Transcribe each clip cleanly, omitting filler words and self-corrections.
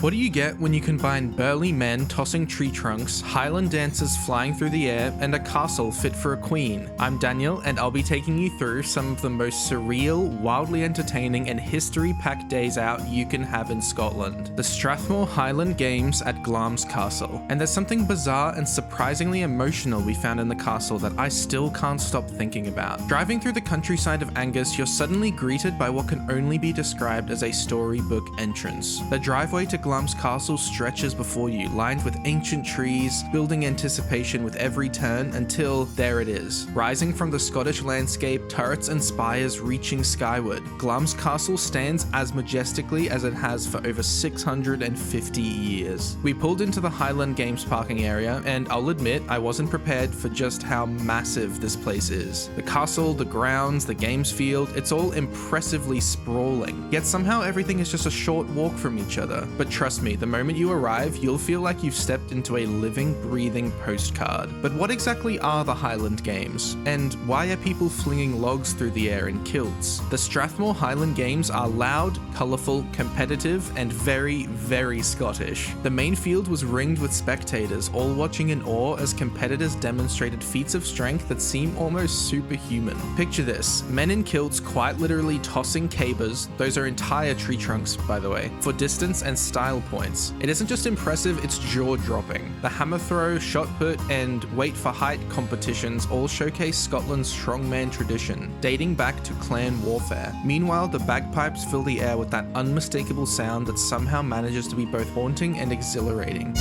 What do you get when you combine burly men tossing tree trunks, Highland dancers flying through the air, and a castle fit for a queen? I'm Daniel, and I'll be taking you through some of the most surreal, wildly entertaining, and history-packed days out you can have in Scotland. The Strathmore Highland Games at Glamis Castle. And there's something bizarre and surprisingly emotional we found in the castle that I still can't stop thinking about. Driving through the countryside of Angus, you're suddenly greeted by what can only be described as a storybook entrance. The driveway to Glamis Castle stretches before you, lined with ancient trees, building anticipation with every turn until there it is. Rising from the Scottish landscape, turrets and spires reaching skyward, Glamis Castle stands as majestically as it has for over 650 years. We pulled into the Highland Games parking area, and I'll admit I wasn't prepared for just how massive this place is. The castle, the grounds, the games field, it's all impressively sprawling. Yet somehow everything is just a short walk from each other. But trust me, the moment you arrive, you'll feel like you've stepped into a living, breathing postcard. But what exactly are the Highland Games? And why are people flinging logs through the air in kilts? The Strathmore Highland Games are loud, colourful, competitive, and very, very Scottish. The main field was ringed with spectators, all watching in awe as competitors demonstrated feats of strength that seem almost superhuman. Picture this, men in kilts quite literally tossing cabers, those are entire tree trunks by the way, for distance and style points. It isn't just impressive, it's jaw-dropping. The hammer throw, shot put, and weight for height competitions all showcase Scotland's strongman tradition, dating back to clan warfare. Meanwhile, the bagpipes fill the air with that unmistakable sound that somehow manages to be both haunting and exhilarating.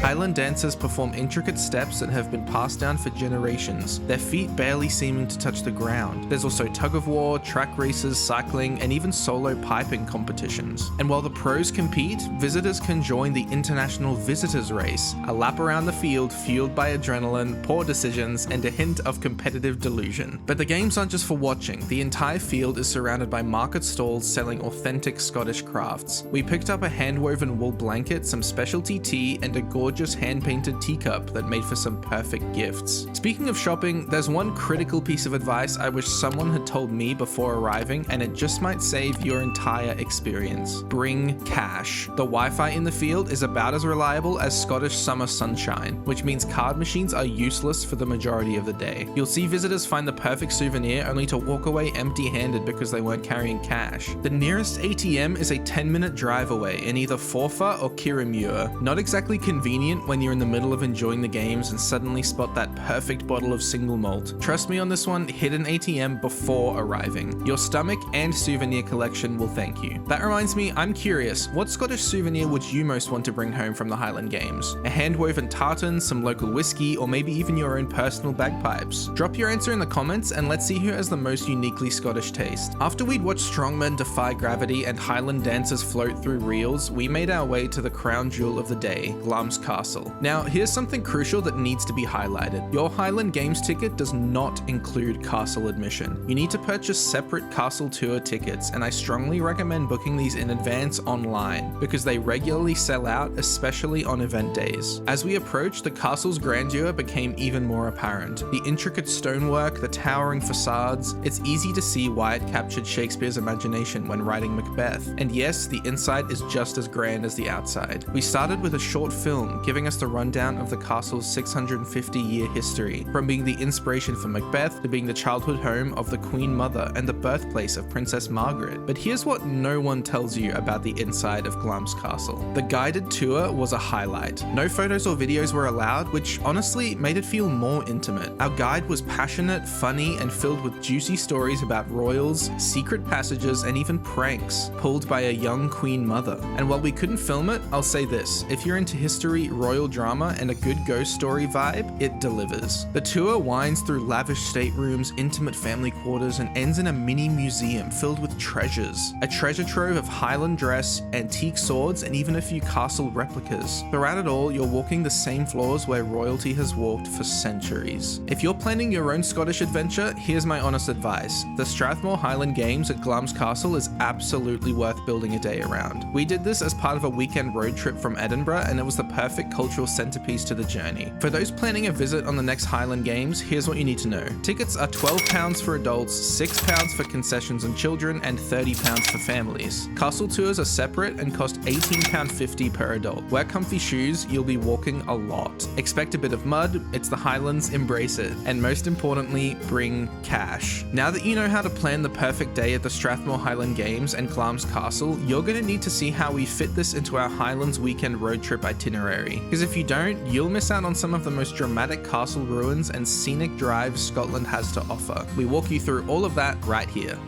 Highland dancers perform intricate steps that have been passed down for generations, their feet barely seeming to touch the ground. There's also tug-of-war, track races, cycling, and even solo piping competitions. And while the pros compete, visitors can join the International Visitors Race, a lap around the field fueled by adrenaline, poor decisions, and a hint of competitive delusion. But the games aren't just for watching. The entire field is surrounded by market stalls selling authentic Scottish crafts. We picked up a hand-woven wool blanket, some specialty tea, and a gorgeous hand-painted teacup that made for some perfect gifts. Speaking of shopping, there's one critical piece of advice I wish someone had told me before arriving, and it just might save your entire experience. Bring cash. The Wi-Fi in the field is about as reliable as Scottish summer sunshine, which means card machines are useless for the majority of the day. You'll see visitors find the perfect souvenir only to walk away empty-handed because they weren't carrying cash. The nearest ATM is a 10-minute drive away in either Forfar or Kirriemuir. Not exactly convenient when you're in the middle of enjoying the games and suddenly spot that perfect bottle of single malt. Trust me on this one, hit an ATM before arriving. Your stomach and souvenir collection will thank you. That reminds me, I'm curious, what Scottish souvenir would you most want to bring home from the Highland Games? A hand-woven tartan, some local whiskey, or maybe even your own personal bagpipes? Drop your answer in the comments and let's see who has the most uniquely Scottish taste. After we'd watched strongmen defy gravity and Highland dancers float through reels, we made our way to the crown jewel of the day, Glamis Castle. Now, here's something crucial that needs to be highlighted. Your Highland Games ticket does not include castle admission. You need to purchase separate castle tour tickets, and I strongly recommend booking these in advance online because they regularly sell out, especially on event days. As we approached, the castle's grandeur became even more apparent. The intricate stonework, the towering facades, it's easy to see why it captured Shakespeare's imagination when writing Macbeth. And yes, the inside is just as grand as the outside. We started with a short film giving us the rundown of the castle's 650-year history, from being the inspiration for Macbeth to being the childhood home of the Queen Mother and the birthplace of Princess Margaret. But here's what no one tells you about the inside of Glamis Castle. The guided tour was a highlight. No photos or videos were allowed, which honestly made it feel more intimate. Our guide was passionate, funny, and filled with juicy stories about royals, secret passages, and even pranks pulled by a young Queen Mother. And while we couldn't film it, I'll say this, if you're into history, royal drama, and a good ghost story vibe, it delivers. The tour winds through lavish staterooms, intimate family quarters, and ends in a mini museum filled with treasures. A treasure trove of Highland dress, antique swords, and even a few castle replicas. Throughout it all, you're walking the same floors where royalty has walked for centuries. If you're planning your own Scottish adventure, here's my honest advice. The Strathmore Highland Games at Glamis Castle is absolutely worth building a day around. We did this as part of a weekend road trip from Edinburgh, and it was the perfect perfect cultural centerpiece to the journey. For those planning a visit on the next Highland Games, here's what you need to know. Tickets are £12 for adults, £6 for concessions and children, and £30 for families. Castle tours are separate and cost £18.50 per adult. Wear comfy shoes, you'll be walking a lot. Expect a bit of mud, it's the Highlands, embrace it. And most importantly, bring cash. Now that you know how to plan the perfect day at the Strathmore Highland Games and Glamis Castle, you're going to need to see how we fit this into our Highlands weekend road trip itinerary. Because if you don't, you'll miss out on some of the most dramatic castle ruins and scenic drives Scotland has to offer. We walk you through all of that right here.